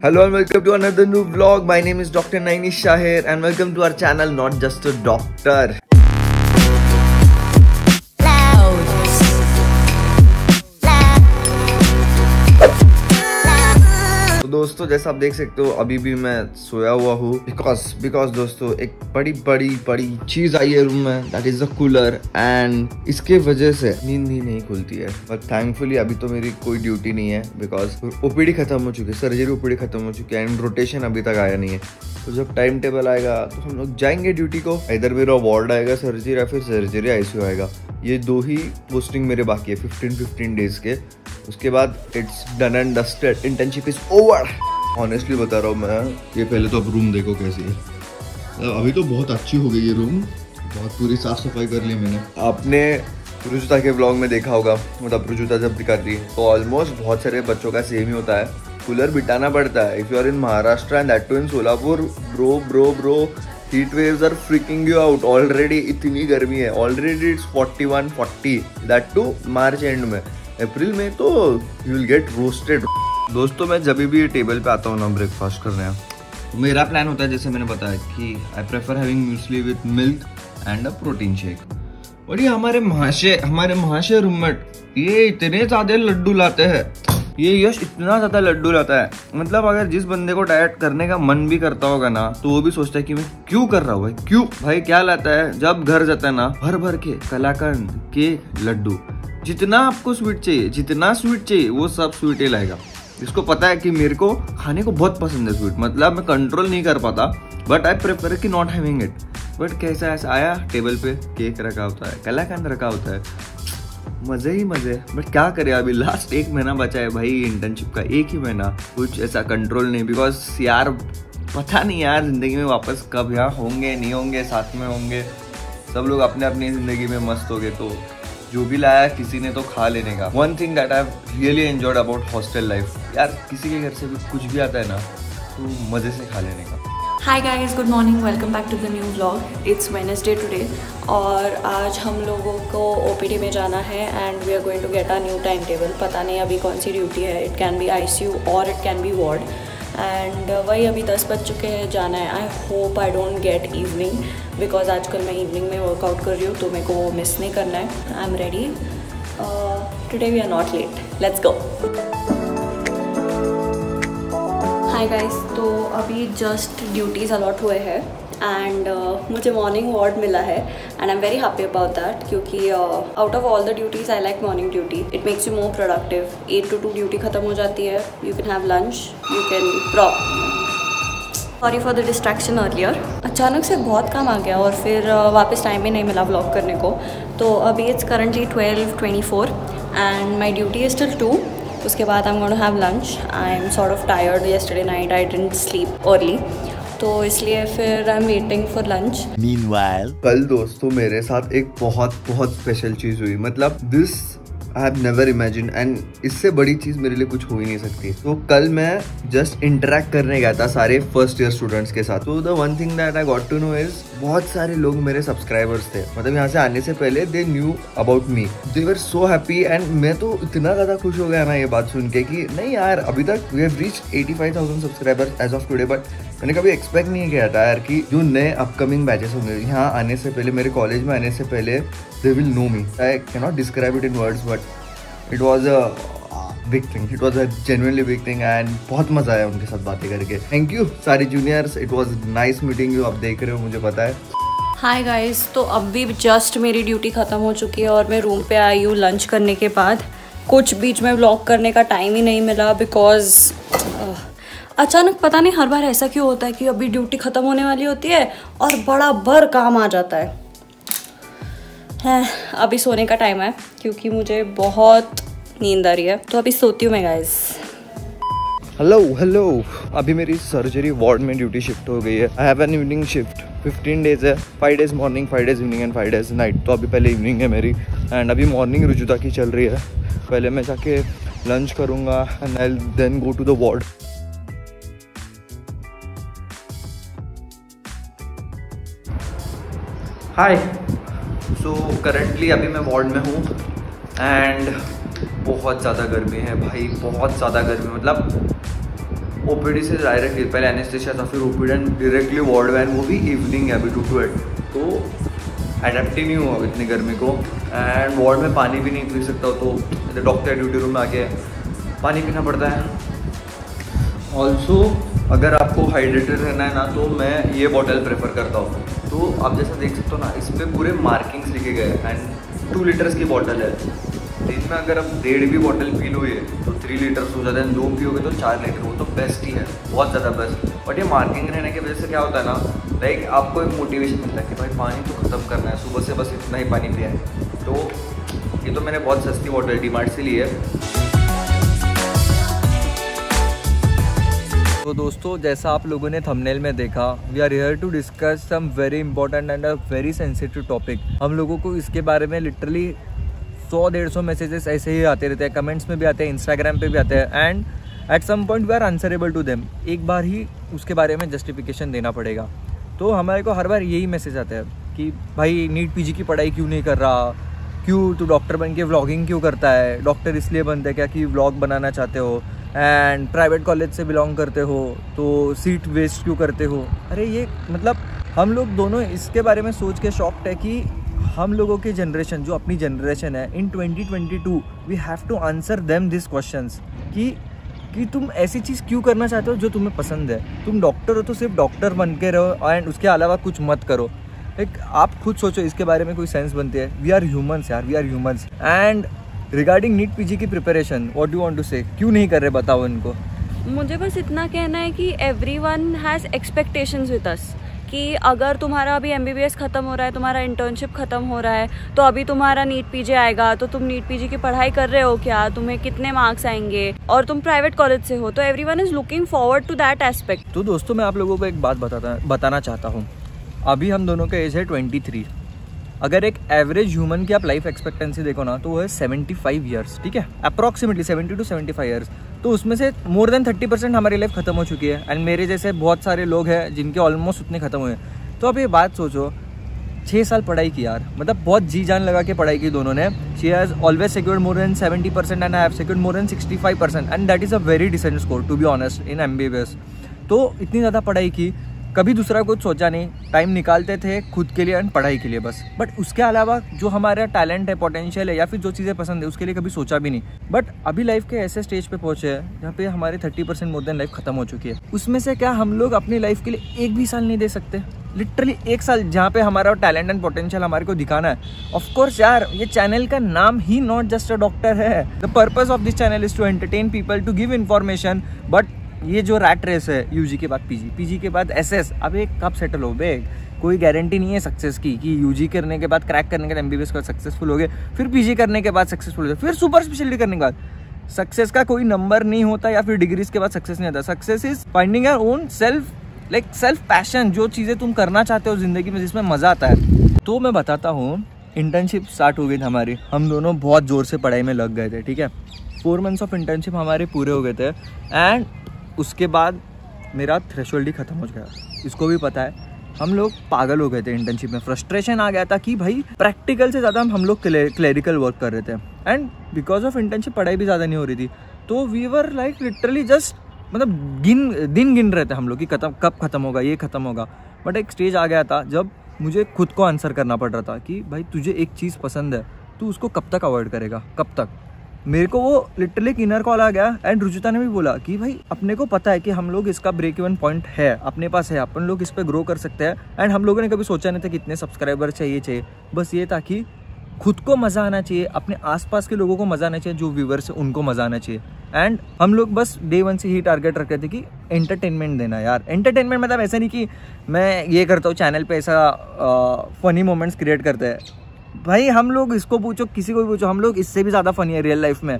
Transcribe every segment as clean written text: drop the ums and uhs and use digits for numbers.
Hello and welcome to another new vlog. My name is Dr. Naini Shahir and welcome to our channel Not Just a Doctor. तो दोस्तों जैसा आप देख सकते हो अभी भी मैं सोया हुआ हूँ बिकॉज दोस्तों एक बड़ी चीज आई है रूम में, that is the cooler and इसके वजह से नींद ही नहीं खुलती है। बट थैंकफुली अभी तो मेरी कोई ड्यूटी नहीं है बिकॉज ओपीडी खत्म हो चुकी है, सर्जरी ओपीडी खत्म हो चुकी है एंड रोटेशन अभी तक आया नहीं है। तो जब टाइम टेबल आएगा तो हम लोग जाएंगे ड्यूटी को, इधर मेरा वार्ड आएगा सर्जरी या फिर सर्जरी आईसीयू आएगा। ये दो ही पोस्टिंग मेरे बाकी है 15 डेज के, उसके बाद it's done and dusted, internship is over. Honestly बता रहा हूँ मैं, ये पहले तो अब रूम देखो कैसी है। अभी तो बहुत अच्छी हो गई ये रूम, बहुत पूरी साफ सफाई कर ली मैंने। आपने रुजुता के ब्लॉग में देखा होगा, मतलब रुजुता जब दिखाती है तो ऑलमोस्ट बहुत सारे बच्चों का सेम ही होता है, कूलर बिठाना पड़ता है। If you are in Maharashtra and that too in Solapur, bro heat waves are freaking you out. Already इतनी गर्मी है, already it's 41-40, that too March end में। अप्रैल में तो यू विल गेट रोस्टेड। दोस्तों मैं जब भी टेबल पे आता हूँ ना ब्रेकफास्ट करने, मेरा प्लान होता है जैसे मैंने बताया कि I prefer having muesli with milk and a protein shake. और ये हमारे महाशय रूममेट ये इतने ज्यादा लड्डू लाते हैं, ये यश इतना ज्यादा लड्डू लाता है। मतलब अगर जिस बंदे को डाइट करने का मन भी करता होगा ना तो वो भी सोचता है कि मैं क्यों कर रहा हूँ, क्यों भाई। क्या लाता है जब घर जाता है ना, भर के कलाकंद के लड्डू, जितना आपको स्वीट चाहिए वो सब स्वीट ही लाएगा। इसको पता है कि मेरे को खाने को बहुत पसंद है स्वीट, मतलब मैं कंट्रोल नहीं कर पाता, बट आई प्रेफर कि नॉट हैविंग इट। बट कैसा ऐसा आया, टेबल पे केक रखा होता है, कलाकंद रखा होता है, मजे ही मजे। बट क्या करें, अभी लास्ट 1 महीना बचा है भाई इंटर्नशिप का, 1 ही महीना, कुछ ऐसा कंट्रोल नहीं। बिकॉज यार पता नहीं यार जिंदगी में वापस कब यहाँ होंगे नहीं होंगे, साथ में होंगे सब लोग अपने अपनी जिंदगी में मस्त हो गए, तो जो भी लाया किसी ने तो खा लेने का। One thing that I really enjoyed about hostel life, यार किसी के घर से भी कुछ भी आता है ना तो मजे से खा लेने का। Hi guys, good morning, welcome back to the new vlog. It's Wednesday today और आज हम लोगों को ओपीडी में जाना है and we are going to get a new time table. पता नहीं अभी कौन सी ड्यूटी है, इट कैन बी आईसीयू और it can be ward. And वही अभी 10 बज चुके हैं, जाना है। I hope I don't get evening because आजकल मैं इवनिंग में वर्कआउट कर रही हूँ तो मेरे को वो मिस नहीं करना है। I am ready, today we are not late, let's go. Hi guys, तो अभी जस्ट ड्यूटीज़ अलॉट हुए हैं एंड मुझे मॉर्निंग वार्ड मिला है and I am very happy about that क्योंकि out of all the duties I like morning duty. It makes you more productive. 8 to 2 duty खत्म हो जाती है, you can have lunch, you can sorry for the distraction earlier. अचानक से बहुत काम आ गया और फिर वापस टाइम ही नहीं मिला व्लॉग करने को। तो अभी it's currently 12:24 and my duty is till 2। उसके बाद I am going to have lunch. I am sort of tired, yesterday night I didn't sleep early, तो इसलिए फिर I am waiting for lunch. Meanwhile कल दोस्तों मेरे साथ एक बहुत स्पेशल चीज हुई, मतलब this I have never imagine and इससे बड़ी चीज मेरे लिए कुछ हो ही नहीं सकती। तो कल मैं जस्ट इंटरेक्ट करने गया था सारे फर्स्ट ईयर स्टूडेंट्स के साथ। तो the one thing that I got to know is बहुत सारे लोग मेरे सब्सक्राइबर्स थे, मतलब यहाँ से आने से पहले they knew about me, they were so happy and मैं तो इतना ज्यादा खुश हो गया ना ये बात सुन के कि नहीं यार अभी तक we have reached 85,000 subscribers as of today. But मैंने कभी एक्सपेक्ट नहीं किया था यार कि जो नए अपकमिंग बैचेस होंगे यहाँ आने से पहले, मेरे कॉलेज में आने से पहले, they will know me. I can not describe it in words but it was a big thing, it was a genuinely big thing and बहुत मजा आया उनके साथ बातें करके। थैंक यू सारे juniors, it was nice meeting you. आप देख रहे हो मुझे पता है। हाय गाइस, तो अब भी जस्ट मेरी ड्यूटी ख़त्म हो चुकी है और मैं रूम पे आई हूँ लंच करने के बाद। कुछ बीच में व्लॉग करने का टाइम ही नहीं मिला बिकॉज अचानक पता नहीं हर बार ऐसा क्यों होता है कि अभी ड्यूटी ख़त्म होने वाली होती है और बड़ा भर काम आ जाता है। अभी सोने का टाइम है क्योंकि मुझे बहुत नींद आ रही है, तो अभी सोती हूँ मैं गाइस। हेलो अभी मेरी सर्जरी वार्ड में ड्यूटी शिफ्ट हो गई है। I have an evening shift, 15 days है, 5 days morning, 5 days evening and 5 days night. तो अभी पहले इवनिंग है मेरी एंड अभी मॉर्निंग रुजुता की चल रही है। पहले मैं जाके लंच करूँगा and I then go to the ward. Hi, so currently अभी मैं वार्ड में हूँ एंड बहुत ज़्यादा गर्मी है भाई, बहुत ज़्यादा गर्मी, मतलब ओपीडी से डायरेक्टली पहले एनेस्थेशिया था, फिर ओपीडी एंड डायरेक्टली वार्ड वैन, वो भी इवनिंग है अभी 2 to 8, तो अडेप्ट ही नहीं हुआ इतनी गर्मी को। एंड वार्ड में पानी भी नहीं पी सकता, तो डॉक्टर ड्यूटी रूम में आके पानी पीना पड़ता है। ऑल्सो अगर आपको हाइड्रेटेड रहना है ना, तो मैं ये बॉटल प्रेफर करता हूँ। तो आप जैसा देख सकते हो ना, इस पर पूरे मार्किंग्स लिखे गए एंड 2 लीटर्स की बॉटल है। दिन में अगर आप 1.5 भी बॉटल पी लो ये तो 3 लीटर्स हो जाते हैं, 2 पियोगे तो 4 लीटर, वो तो बेस्ट ही है, बहुत ज़्यादा बेस्ट। बट ये मार्किंग रहने की वजह से क्या होता है ना, लाइक आपको एक मोटिवेशन मिलता है कि भाई पानी तो ख़त्म करना है, सुबह से बस इतना ही पानी पिया है। तो ये तो मैंने बहुत सस्ती बॉटल डीमार्ट से ली है। तो दोस्तों, जैसा आप लोगों ने थंबनेल में देखा, we are here to discuss some very important and a very sensitive topic. हम लोगों को इसके बारे में लिटरली 100-150 मैसेजेस ऐसे ही आते रहते हैं, कमेंट्स में भी आते हैं, इंस्टाग्राम पे भी आते हैं, and at some point we are answerable to them. एक बार ही उसके बारे में जस्टिफिकेशन देना पड़ेगा। तो हमारे को हर बार यही मैसेज आता है कि भाई नीट पीजी की पढ़ाई क्यों नहीं कर रहा, क्यों तू डॉक्टर बन के व्लॉगिंग क्यों करता है, डॉक्टर इसलिए बनते हैं क्या कि व्लॉग बनाना चाहते हो, एंड प्राइवेट कॉलेज से बिलोंग करते हो तो सीट वेस्ट क्यों करते हो। अरे ये मतलब हम लोग दोनों इसके बारे में सोच के शॉक्ड है कि हम लोगों की जनरेशन, जो अपनी जनरेशन है, in 2022 we have to answer them this questions कि तुम ऐसी चीज़ क्यों करना चाहते हो जो तुम्हें पसंद है। तुम डॉक्टर हो तो सिर्फ डॉक्टर बन के रहो एंड उसके अलावा कुछ मत करो। एक आप खुद सोचो इसके बारे में कोई सेंस बनती है। वी आर ह्यूमंस यार, we are humans. And regarding NEET PG की preparation, what do want to say, क्यों नहीं कर रहे बताओ इनको। मुझे बस इतना कहना है कि everyone has expectations with us, कि अगर तुम्हारा अभी MBBS ख़त्म हो रहा है, तुम्हारा इंटर्नशिप ख़त्म हो रहा है, तो अभी तुम्हारा नीट पीजी आएगा, तो तुम नीट पीजी की पढ़ाई कर रहे हो क्या, तुम्हें कितने मार्क्स आएंगे, और तुम प्राइवेट कॉलेज से हो, तो everyone is looking forward to that aspect. तो दोस्तों, मैं आप लोगों को एक बात बताना चाहता हूँ। अभी हम दोनों का एज है 23। अगर एक एवरेज ह्यूमन की आप लाइफ एक्सपेक्टेंसी देखो ना, तो वो है 75 ईयर्स, ठीक है, अप्रॉक्सीमेटली 70 to 75 ईयर्स। तो उसमें से मोर देन 30% हमारी लाइफ खत्म हो चुकी है, एंड मेरे जैसे बहुत सारे लोग हैं जिनके ऑलमोस्ट उतने खत्म हुए हैं। तो आप ये बात सोचो, 6 साल पढ़ाई की यार, मतलब बहुत जी जान लगा के पढ़ाई की दोनों ने। She has always secured more than 70% and I have secured more than 65%, and that is a very decent score to be honest in MBBS। तो इतनी ज़्यादा पढ़ाई की, कभी दूसरा कुछ सोचा नहीं, टाइम निकालते थे खुद के लिए एंड पढ़ाई के लिए बस। बट उसके अलावा जो हमारा टैलेंट है, पोटेंशियल है, या फिर जो चीज़ें पसंद है, उसके लिए कभी सोचा भी नहीं। बट अभी लाइफ के ऐसे स्टेज पे पहुंचे हैं जहाँ पे हमारे 30% मोर देन लाइफ खत्म हो चुकी है। उसमें से क्या हम लोग अपनी लाइफ के लिए 1 भी साल नहीं दे सकते? लिटरली 1 साल जहाँ पे हमारा टैलेंट एंड पोटेंशियल हमारे को दिखाना है। ऑफकोर्स यार, ये चैनल का नाम ही नॉट जस्ट अ डॉक्टर है। The purpose of this channel is to entertain people, to give information. But ये जो रैट रेस है, यूजी के बाद पीजी, पीजी के बाद एसएस, अब एक कब सेटल हो बे? कोई गारंटी नहीं है सक्सेस की कि यूजी करने के बाद, क्रैक करने के बाद MBBS के बाद सक्सेसफुल हो गए, फिर पीजी करने के बाद सक्सेसफुल हो गए, फिर सुपर स्पेशलिटी करने के बाद। सक्सेस का कोई नंबर नहीं होता, या फिर डिग्रीज के बाद सक्सेस नहीं आता। Success is finding your own self passion, जो चीज़ें तुम करना चाहते हो जिंदगी में, जिसमें मज़ा आता है। तो मैं बताता हूँ, इंटर्नशिप स्टार्ट हो गई थी हमारी, हम दोनों बहुत ज़ोर से पढ़ाई में लग गए थे, ठीक है। 4 मंथ्स ऑफ इंटर्नशिप हमारे पूरे हो गए थे, एंड उसके बाद मेरा थ्रेशोल्ड ही खत्म हो गया। इसको भी पता है, हम लोग पागल हो गए थे इंटर्नशिप में। फ्रस्ट्रेशन आ गया था कि भाई प्रैक्टिकल से ज़्यादा हम लोग क्लरिकल वर्क कर रहे थे, एंड बिकॉज ऑफ इंटर्नशिप पढ़ाई भी ज़्यादा नहीं हो रही थी। तो we were like literally just मतलब दिन गिन रहे थे हम लोग कि कब खत्म होगा, ये खत्म होगा। बट एक स्टेज आ गया था जब मुझे खुद को आंसर करना पड़ रहा था कि भाई तुझे एक चीज़ पसंद है, तू उसको कब तक अवॉइड करेगा, कब तक। मेरे को वो लिटरली एक इनर कॉल आ गया, एंड रुचिता ने भी बोला कि भाई अपने को पता है कि हम लोग इसका ब्रेक इवन पॉइंट है अपने पास है, अपन लोग इस पर ग्रो कर सकते हैं। एंड हम लोगों ने कभी सोचा नहीं था कितने सब्सक्राइबर चाहिए, बस ये था कि खुद को मज़ा आना चाहिए, अपने आसपास के लोगों को मज़ा आना चाहिए, जो व्यूवर्स है उनको मज़ा आना चाहिए। एंड हम लोग बस डे 1 से ही टारगेट रखते थे कि एंटरटेनमेंट देना। यार एंटरटेनमेंट मतलब ऐसा नहीं कि मैं ये करता हूँ चैनल पे ऐसा फनी मोमेंट्स क्रिएट करते हैं। भाई हम लोग, इसको पूछो, किसी को भी पूछो, हम लोग इससे भी ज़्यादा फनी है रियल लाइफ में।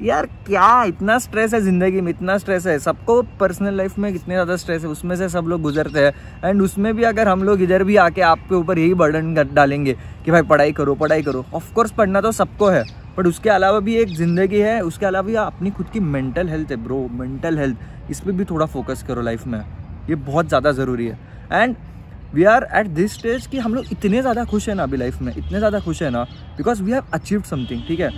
यार क्या इतना स्ट्रेस है ज़िंदगी में, इतना स्ट्रेस है सबको, पर्सनल लाइफ में कितने ज़्यादा स्ट्रेस है, उसमें से सब लोग गुजरते हैं। एंड उसमें भी अगर हम लोग इधर भी आके आपके ऊपर यही बर्डन डालेंगे कि भाई पढ़ाई करो पढ़ाई करो, ऑफकोर्स पढ़ना तो सबको है, बट उसके अलावा भी एक ज़िंदगी है, उसके अलावा भी अपनी खुद की मेंटल हेल्थ है ब्रो, मेंटल हेल्थ, इस पर भी थोड़ा फोकस करो लाइफ में, ये बहुत ज़्यादा ज़रूरी है। And we are at this stage कि हम लोग इतने ज़्यादा खुश हैं ना अभी लाइफ में, इतने ज़्यादा खुश है ना, because we have achieved something, ठीक है।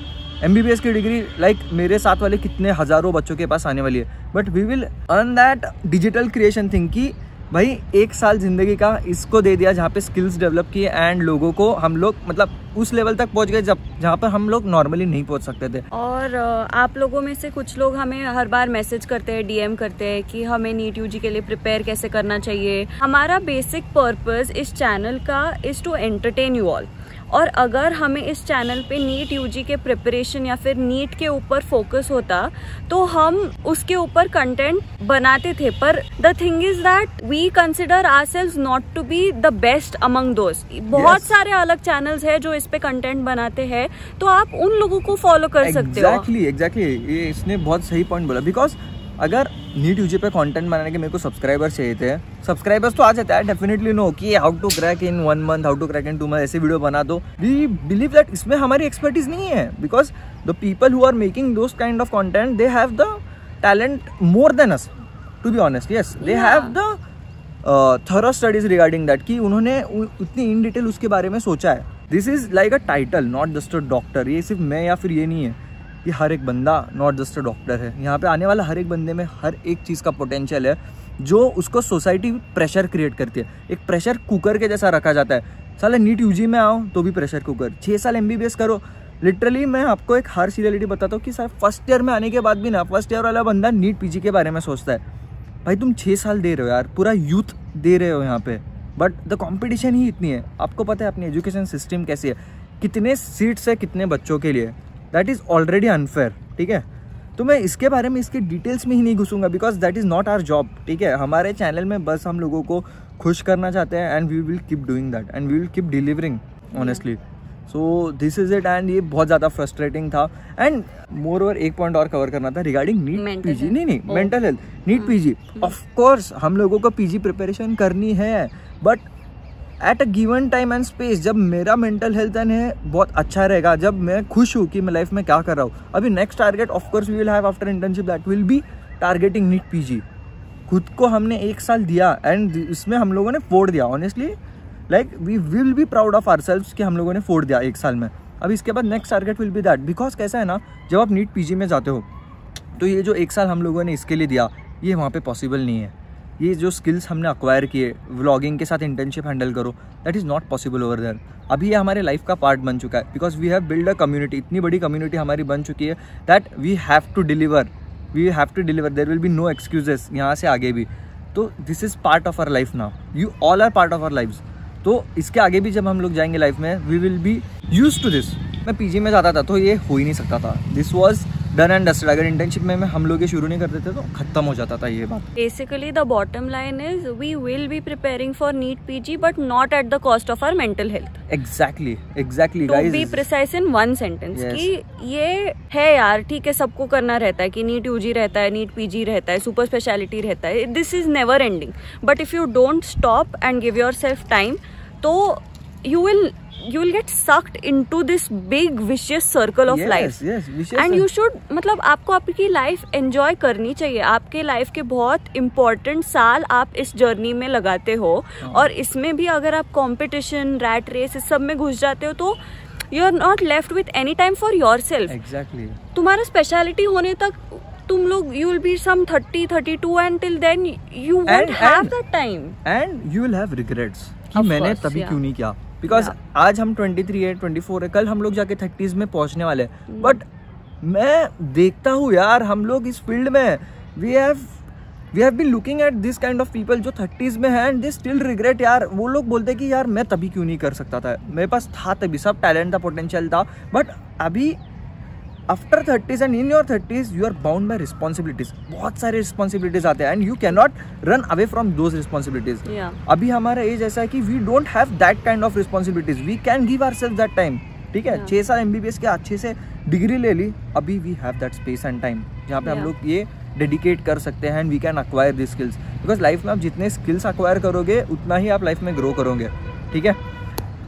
MBBS की डिग्री लाइक मेरे साथ वाले कितने हज़ारों बच्चों के पास आने वाली है, but we will earn that digital creation thing कि भाई 1 साल ज़िंदगी का इसको दे दिया जहाँ पे स्किल्स डेवलप किए एंड लोगों को हम लोग मतलब उस लेवल तक पहुँच गए जहाँ पर हम लोग नॉर्मली नहीं पहुँच सकते थे। और आप लोगों में से कुछ लोग हमें हर बार मैसेज करते हैं, DM करते हैं कि हमें नीट UG के लिए प्रिपेयर कैसे करना चाहिए। हमारा बेसिक पर्पस इस चैनल का is to entertain you all, और अगर हमें इस चैनल पे नीट UG के प्रिपरेशन या फिर नीट के ऊपर फोकस होता तो हम उसके ऊपर कंटेंट बनाते थे। पर the thing is that we consider ourselves not to be the best among those. बहुत सारे अलग चैनल्स हैं जो इस पे कंटेंट बनाते हैं, तो आप उन लोगों को फॉलो कर सकते हो। एग्जैक्टली ये इसने बहुत सही पॉइंट बोला, बिकॉज अगर नीट UG पे कंटेंट बनाने के मेरे को सब्सक्राइबर्स चाहिए थे, सब्सक्राइबर्स तो आ जाते हैं डेफिनेटली नो कि how to crack in 1 month, how to crack in 2 month, ऐसे वीडियो बना दो। वी बिलीव दैट इसमें हमारी एक्सपर्टीज नहीं है, because the people who are making those kind of content they have the talent more than us, to be honest. Yes, they have the thorough studies regarding that कि उन्होंने उतनी in detail उसके बारे में सोचा है। This is like a title, not just a doctor. ये सिर्फ मैं या फिर ये नहीं है, ये हर एक बंदा नॉट जस्ट अ डॉक्टर है। यहाँ पे आने वाला हर एक बंदे में हर एक चीज़ का पोटेंशियल है जो उसको सोसाइटी प्रेशर क्रिएट करती है। एक प्रेशर कुकर के जैसा रखा जाता है। साला नीट UG में आओ तो भी प्रेशर कुकर, 6 साल MBBS करो। लिटरली मैं आपको एक हार्श रियलिटी बताता हूँ कि सर फर्स्ट ईयर में आने के बाद भी ना फर्स्ट ईयर वाला बंदा नीट PG के बारे में सोचता है। भाई तुम 6 साल दे रहे हो यार, पूरा यूथ दे रहे हो यहाँ पे, बट द कॉम्पिटिशन ही इतनी है। आपको पता है अपनी एजुकेशन सिस्टम कैसी है, कितने सीट्स है कितने बच्चों के लिए, दैट इज़ ऑलरेडी अनफेयर। ठीक है, तो मैं इसके बारे में इसके डिटेल्स में ही नहीं घुसूंगा, because that is not our job. ठीक है, हमारे चैनल में बस हम लोगों को खुश करना चाहते हैं and we will keep doing that and we will keep delivering honestly. So this is it. And ये बहुत ज़्यादा फ्रस्ट्रेटिंग था। एंड मोर ओवर एक पॉइंट और कवर करना था रिगार्डिंग नीट PG। नहीं mental health, NEET PG। Of course हम लोगों को PG प्रिपरेशन करनी है, but at a given time and space. जब मेरा मेंटल हेल्थ है बहुत अच्छा रहेगा, जब मैं खुश हूँ कि मैं लाइफ में क्या कर रहा हूँ। अभी next target of course we will have after internship, that will be targeting NEET PG। खुद को हमने 1 साल दिया एंड इसमें हम लोगों ने फोड़ दिया। Honestly like we will be proud of ourselves कि हम लोगों ने फोड़ दिया 1 साल में। अब इसके बाद next target will be that, because कैसा है ना, जब आप नीट PG में जाते हो तो ये जो 1 साल हम लोगों ने इसके लिए दिया, ये वहाँ पे पॉसिबल नहीं है। ये जो स्किल्स हमने अक्वायर किए, व्लॉगिंग के साथ इंटर्नशिप हैंडल करो, that is not possible over there. अभी ये हमारे लाइफ का पार्ट बन चुका है, because we have build a community. इतनी बड़ी कम्युनिटी हमारी बन चुकी है that we have to deliver, there will be no excuses यहाँ से आगे भी। तो this is part of our life now, you all are part of our lifes. तो इसके आगे भी जब हम लोग जाएंगे लाइफ में, we will be used to this. मैं PG में जाता था तो ये हो ही नहीं सकता था, this was done and dusted. अगर इंटर्नशिप में हम लोग ये शुरू नहीं करते थे तो खत्म हो जाता था ये बात। Basically the bottom line is we will be preparing for NEET PG but not at the cost of our mental health. Exactly to be precise in 1 sentence कि ये है यार, ठीक है सबको करना रहता है कि नीट UG रहता है, नीट PG रहता है, सुपर स्पेशलिटी रहता है, this is never ending. But if you don't stop and give your self time तो you will get sucked into this big vicious circle of life. And you should, मतलब आपको आपकी life enjoy करनी चाहिए। आपके life के बहुत important साल आप इस जर्नी में लगाते हो, और इसमें भी अगर आप कंपटीशन, रैट रेस इस सब में घुस जाते हो तो you are not left with any time for yourself. Exactly, तुम्हारा स्पेशलिटी होने तक तुम लोग you will be some 30, 32 and till then you won't have that time and you will have regrets कि मैंने तभी क्यों नहीं किया। बिकॉज आज हम 23 है, 24 है, कल हम लोग जाके 30s में पहुंचने वाले हैं। बट मैं देखता हूँ यार, हम लोग इस फील्ड में we have been looking at this kind of people जो 30s में है एंड दे स्टिल रिग्रेट। यार वो लोग बोलते कि यार मैं तभी क्यों नहीं कर सकता था, मेरे पास था तभी, सब टैलेंट था, पोटेंशियल था, बट अभी after 30s and in your 30s you are bound by responsibilities. बहुत सारे रिस्पॉन्सिबिलिटीज आते हैं and you can not run away from those responsibilities. अभी हमारा एज ऐसा है कि we don't have that kind of responsibilities, we can give ourself that time. ठीक है, 6 साल MBBS के अच्छे से डिग्री ले ली, अभी we have that space and time जहाँ पे हम लोग ये डेडिकेट कर सकते हैं and we can acquire this skills. Because life में आप जितने स्किल्स अक्वायर करोगे उतना ही आप लाइफ में ग्रो करोगे। ठीक है,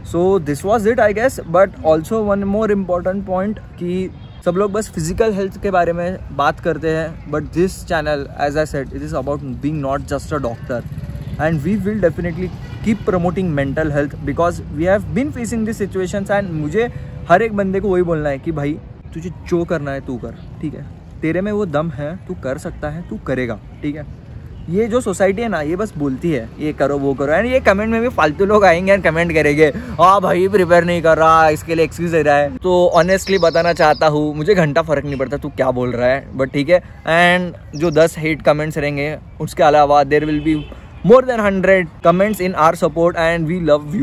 so this was it I guess. But also one more important point कि सब लोग बस फिजिकल हेल्थ के बारे में बात करते हैं, but this channel as I said it is about being not just a doctor and we will definitely keep promoting mental health because we have been facing this situations. And मुझे हर एक बंदे को वही बोलना है कि भाई तुझे जो करना है तू कर, ठीक है, तेरे में वो दम है, तू कर सकता है, तू करेगा, ठीक है। ये जो सोसाइटी है ना, ये बस बोलती है ये करो वो करो, एंड ये कमेंट में भी फालतू लोग आएंगे एंड कमेंट करेंगे, हाँ भाई प्रिपेयर नहीं कर रहा, इसके लिए एक्सक्यूज दे रहा है। तो ऑनेस्टली बताना चाहता हूँ, मुझे घंटा फर्क नहीं पड़ता तू क्या बोल रहा है, बट ठीक है। एंड जो 10 हेट कमेंट्स रहेंगे, उसके अलावा there will be more than 100 comments in our support, and we love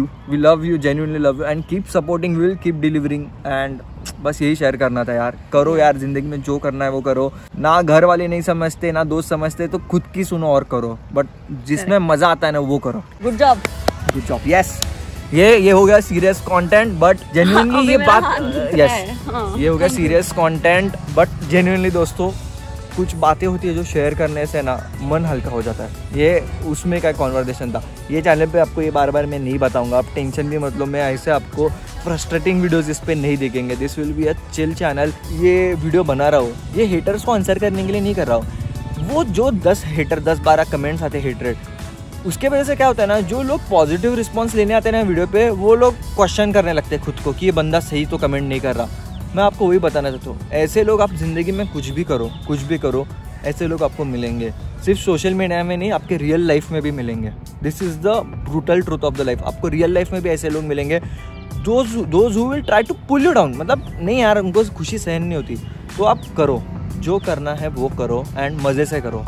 you, genuinely love you, and keep supporting, we will keep delivering। and बस यही शेयर करना था यार, करो यार, जिंदगी में जो करना है वो करो, ना घर वाले नहीं समझते ना दोस्त समझते, तो खुद की सुनो और करो, बट जिसमें मजा आता है ना वो करो। Good job, yes. ये हो गया सीरियस कंटेंट, बट जेन्युइनली ये बात, यस ये हो गया सीरियस कंटेंट, बट जेन्युइनली दोस्तों कुछ बातें होती है जो शेयर करने से ना मन हल्का हो जाता है। ये उसमें का कॉन्वर्सेशन था। ये चैनल पे आपको ये बार बार मैं नहीं बताऊंगा, आप टेंशन भी मतलब मैं ऐसे आपको फ्रस्ट्रेटिंग वीडियोस इस पे नहीं देखेंगे। This will be a chill channel. ये वीडियो बना रहा हूँ, ये हेटर्स को आंसर करने के लिए नहीं कर रहा हूँ। वो जो 10-12 कमेंट्स आते हेटरेट, उसके वजह से क्या होता है ना, जो लोग पॉजिटिव रिस्पॉन्स लेने आते हैं ना वीडियो पे, वो लोग क्वेश्चन करने लगते हैं खुद को कि ये बंदा सही तो कमेंट नहीं कर रहा। मैं आपको वही बताना चाहता हूँ, ऐसे लोग आप ज़िंदगी में कुछ भी करो, ऐसे लोग आपको मिलेंगे। सिर्फ सोशल मीडिया में नहीं, आपके रियल लाइफ में भी मिलेंगे। This is the brutal truth of the life. आपको रियल लाइफ में भी ऐसे लोग मिलेंगे, those who will try to pull you down. मतलब नहीं यार, उनको खुशी सहन नहीं होती, तो आप करो, जो करना है वो करो, एंड मज़े से करो।